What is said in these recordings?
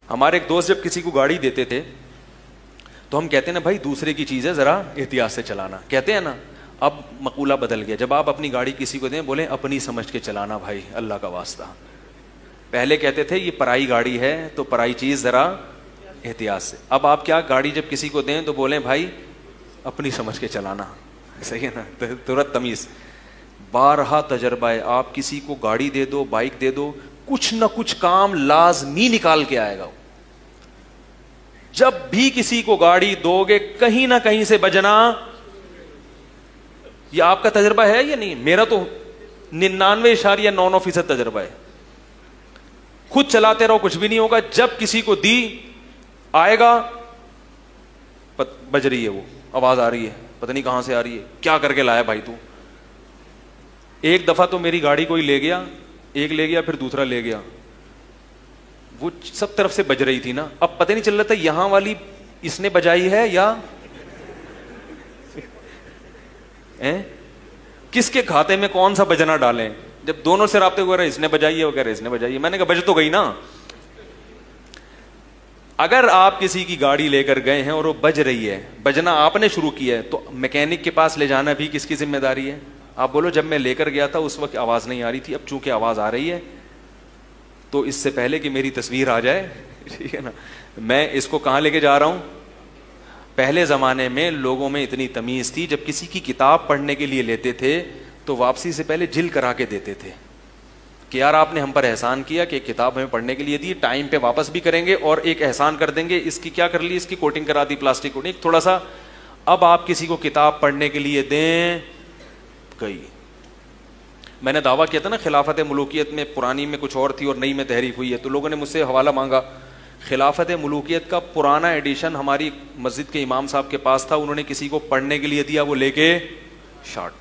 ہمارے ایک دوست جب کسی کو گاڑی دیتے تھے تو ہم کہتے ہیں نا بھائی دوسرے کی چیز ہے ذرا احتیاط سے چلانا, کہتے ہیں نا. اب مقولہ بدل گیا, جب آپ اپنی گاڑی کسی کو دیں بولیں اپنی سمجھ کے چلانا بھائی, اللہ کا واسطہ. پہلے کہتے تھے یہ پرائی گاڑی ہے تو پرائی چیز ذرا احتیاط سے. اب آپ کیا گاڑی جب کسی کو دیں تو بولیں بھائی اپنی سمجھ کے چلانا, صحیح ہے نا, ترت تمیز. بارہا تجربہ ہے, آپ کسی کو گاڑی دے دو, بائک دے دو, کچھ نہ کچھ کام لازمی نکال کے آئے گا. جب بھی کسی کو گاڑی دو گے کہیں نہ کہیں سے بجنا. یہ آپ کا تجربہ ہے یا نہیں؟ میرا تو 99.9% تجربہ ہے. خود چلاتے رہو کچھ بھی نہیں ہوگا, جب کسی کو دی آئے گا بج رہی ہے, وہ آواز آ رہی ہے, پتہ نہیں کہاں سے آ رہی ہے, کیا کر کے لایا بھائی تو. ایک دفعہ تو میری گاڑی کوئی لے گیا, ایک لے گیا پھر دوسرا لے گیا, وہ سب طرف سے بج رہی تھی نا. اب پتہ نہیں چل رہا تھا یہاں والی اس نے بجائی ہے یا کس کے کھاتے میں کون سا بجنا ڈالیں. جب دونوں سے رابطے ہو رہے اس نے بجائی ہے وغیرہ اس نے بجائی ہے, میں نے کہا بج تو گئی نا. اگر آپ کسی کی گاڑی لے کر گئے ہیں اور وہ بج رہی ہے, بجنا آپ نے شروع کیا ہے, تو میکینک کے پاس لے جانا بھی کس کی ذمہ داری ہے؟ آپ بولو جب میں لے کر گیا تھا اس وقت آواز نہیں آ رہی تھی, اب چونکہ آواز آ رہی ہے تو اس سے پہلے کہ میری تصویر آ جائے, ٹھیک ہے نا, میں اس کو کہاں لے کے جا رہا ہوں. پہلے زمانے میں لوگوں میں اتنی تمیز تھی, جب کسی کی کتاب پڑھنے کے لیے لیتے تھے تو واپسی سے پہلے جل کرا کے دیتے تھے کہ یار آپ نے ہم پر احسان کیا کہ کتاب ہمیں پڑھنے کے لیے دی, ٹائم پہ واپس بھی کریں گے اور ایک احسان کر دیں گے, اس کی کیا کر لی, اس کی کوٹنگ کرا دی, پلاسٹک کوٹنگ تھوڑا سا. اب آپ کسی کو کتاب پڑھنے کے لیے دیں گئی. میں نے دعویٰ کیا تھا نا خلافت ملوکیت میں پرانی میں کچھ اور تھی اور نئی میں تحریف ہوئی ہے, تو لوگوں نے مجھ سے حوالہ مانگا. خلافت ملوکیت کا پرانا ایڈیشن ہماری مسجد کے امام صاحب کے پاس تھا, انہوں نے کسی کو پڑھنے کے لیے دیا, وہ لے کے شارٹ.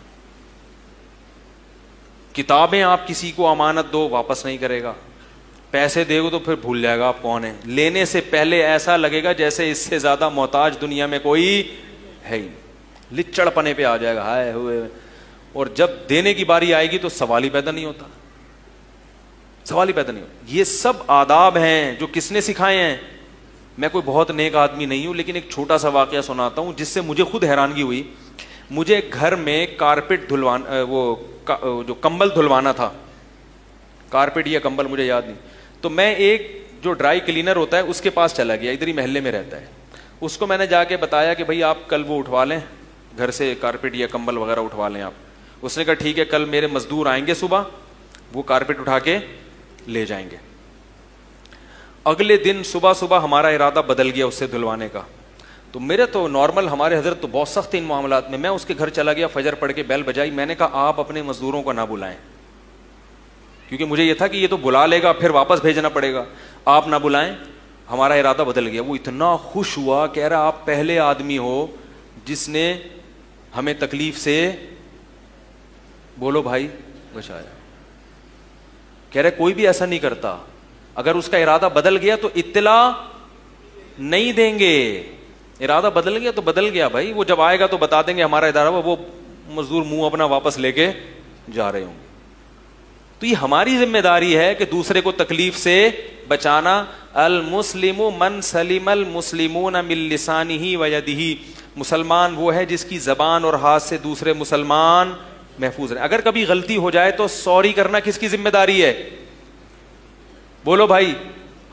کتابیں آپ کسی کو امانت دو واپس نہیں کرے گا, پیسے دے گو تو پھر بھول جائے گا آپ کون ہیں. لینے سے پہلے ایسا لگے گا جیسے اس سے زیادہ محتاج دنیا میں کوئی ہے ہی, لچڑ پنے پہ آ جائے گا ہائے ہوئے, اور جب دینے کی باری آئے گی تو سوال ہی پیدا نہیں ہوتا, سوال ہی پیدا نہیں ہوتا. یہ سب آداب ہیں جو کس نے سکھائے ہیں. میں کوئی بہت نیک آدمی نہیں ہوں, لیکن ایک چھوٹا سا واقعہ سناتا ہوں جس سے مجھے خود حیرانگی ہوئی. مجھے گھر میں کارپیٹ دھلوانا, وہ جو کمبل دھلوانا تھا, کارپیٹ یا کمبل مجھے یاد نہیں, تو میں ایک جو ڈرائی کلینر ہوتا ہے اس کے پاس چلا گیا, ادھر ہی محلے میں رہتا ہے. اس کو میں نے جا کے بتایا کہ بھائی آپ کل وہ اٹھوا لیں گھر سے, کارپیٹ یا کمبل وغیرہ اٹھوا لیں آپ. اس نے کہا ٹھیک ہے, کل میرے مزدور آئیں گے صبح, وہ کارپیٹ اٹھا کے لے جائیں گے. اگلے دن صبح صبح ہمارا ارادہ بدل گیا اس سے دھلوانے کا. تو میرے تو نارمل, ہمارے حضرت تو بہت سخت ان معاملات میں. میں اس کے گھر چلا گیا, فجر پڑھ کے بیل بجائی, میں نے کہا آپ اپنے مزدوروں کو نہ بلائیں, کیونکہ مجھے یہ تھا کہ یہ تو بلا لے گا پھر واپس بھیجنا پڑے گا, آپ نہ بلائیں, ہمارا ارادہ بدل گیا. وہ اتنا خوش ہوا, کہہ رہا آپ پہلے آدمی ہو جس نے ہمیں تکلیف سے, بولو بھائی, بچایا. کہہ رہے کوئی بھی ایسا نہیں کرتا, اگر اس کا ارادہ بدل گیا تو اطلاع نہیں دیں گے. ارادہ بدل گیا تو بدل گیا بھائی, وہ جب آئے گا تو بتا دیں گے ہمارا ادارہ, وہ مزدور منہ اپنا واپس لے کے جا رہے ہوں گے. تو یہ ہماری ذمہ داری ہے کہ دوسرے کو تکلیف سے بچانا. المسلم من سلم المسلمون من لسانہ و یدہ, مسلمان وہ ہے جس کی زبان اور ہاتھ سے دوسرے مسلمان محفوظ رہے. اگر کبھی غلطی ہو جائے تو سوری کرنا کس کی ذمہ داری ہے؟ بولو بھائی,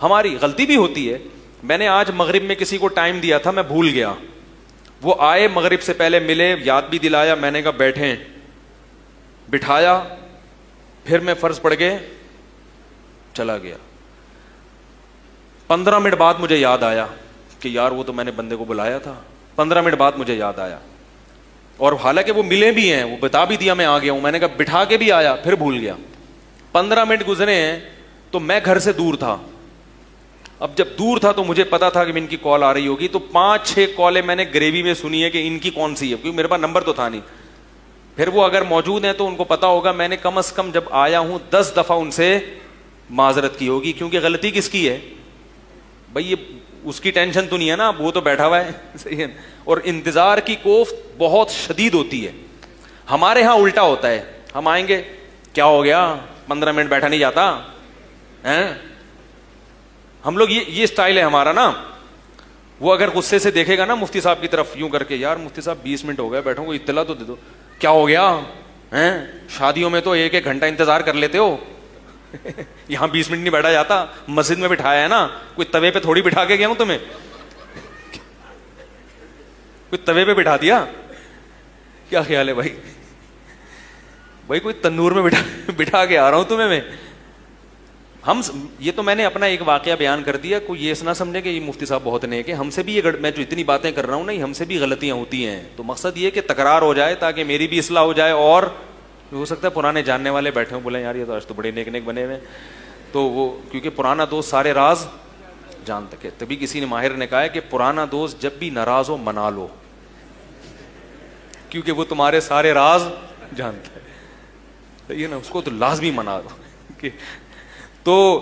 ہماری. غلطی بھی ہوتی ہے. میں نے آج مغرب میں کسی کو ٹائم دیا تھا, میں بھول گیا, وہ آئے مغرب سے پہلے ملے, یاد بھی دلایا, میں نے کہا بیٹھیں, بٹھایا, پھر میں فرض پڑھ کے چلا گیا. 15 منٹ بعد مجھے یاد آیا کہ یار وہ تو میں نے بندے کو بلایا تھا. 15 منٹ بعد مجھے یاد آیا, اور حالانکہ وہ ملے بھی ہیں, وہ بتا بھی دیا میں آ گیا ہوں, میں نے کہا بٹھا کے بھی آیا, پھر بھول گیا. 15 منٹ گزرے ہیں تو میں گھر سے دور تھا. اب جب دور تھا تو مجھے پتا تھا کہ ان کی کال آ رہی ہوگی, تو 5-6 کالیں میں نے گریوی میں سنی ہے کہ ان کی کون سی ہے, کیونکہ میرے پاس نمبر تو تھا نہیں. پھر وہ اگر موجود ہیں تو ان کو پتا ہوگا. میں نے کم از کم جب آیا ہوں 10 دفعہ ان سے معذرت کی ہوگی, کیونکہ غلطی کس کی ہے بھائی, یہ اس کی ٹینشن تو نہیں ہے نا, وہ تو بیٹھا ہوا ہے, صحیح ہے. اور انتظار کی کوفت بہت شدید ہوتی ہے. ہمارے ہاں الٹا ہوتا ہے, ہم آئیں گے, کیا ہو گیا 15 منٹ بیٹھا نہیں جاتا, ہم لوگ یہ اسٹائل ہے ہمارا نا. وہ اگر غصے سے دیکھے گا نا مفتی صاحب کی طرف یوں کر کے, یار مفتی صاحب 20 منٹ ہو گئے بیٹھوں کو, اطلاع تو دے دو. کیا ہو گیا ہیں, شادیوں میں تو 1 گھنٹہ انتظار کر لیتے ہو, یہاں 20 منٹ نہیں بیٹھا جاتا. مسجد میں بٹھایا ہے نا, کوئی توے پہ تھوڑی بٹھا کے گیا ہوں تمہیں, کوئی توے پہ بٹھا دیا. کیا خیال ہے بھائی, بھائی کوئی تندور میں بٹھا کے آ رہا ہوں تمہیں میں. ہم یہ تو میں نے اپنا ایک واقعہ بیان کر دیا, کوئی یہ نہ سمجھے کہ یہ مفتی صاحب بہت نیک ہے. ہم سے بھی یہ, میں جو اتنی باتیں کر رہا ہوں نا, ہم سے بھی غلطیاں ہوتی ہیں. تو مقصد یہ کہ تکرار ہو جائے تاکہ میری بھی اصلاح ہو جائے, اور ہو سکتا ہے پرانے جاننے والے بیٹھے ہوں بولیں یار یہ تو آج تو بڑے نیک نیک بنے ہوئے ہیں. تو وہ کیونکہ پرانا دوست سارے راز جانتا ہے. تبھی کسی نے ماہر نے کہا ہے کہ پرانا دوست جب بھی ناراض ہو منا لو, کیونکہ وہ تمہارے سارے راز جانتا ہے. یہ نا, اس کو تو لازمی منا دو. تو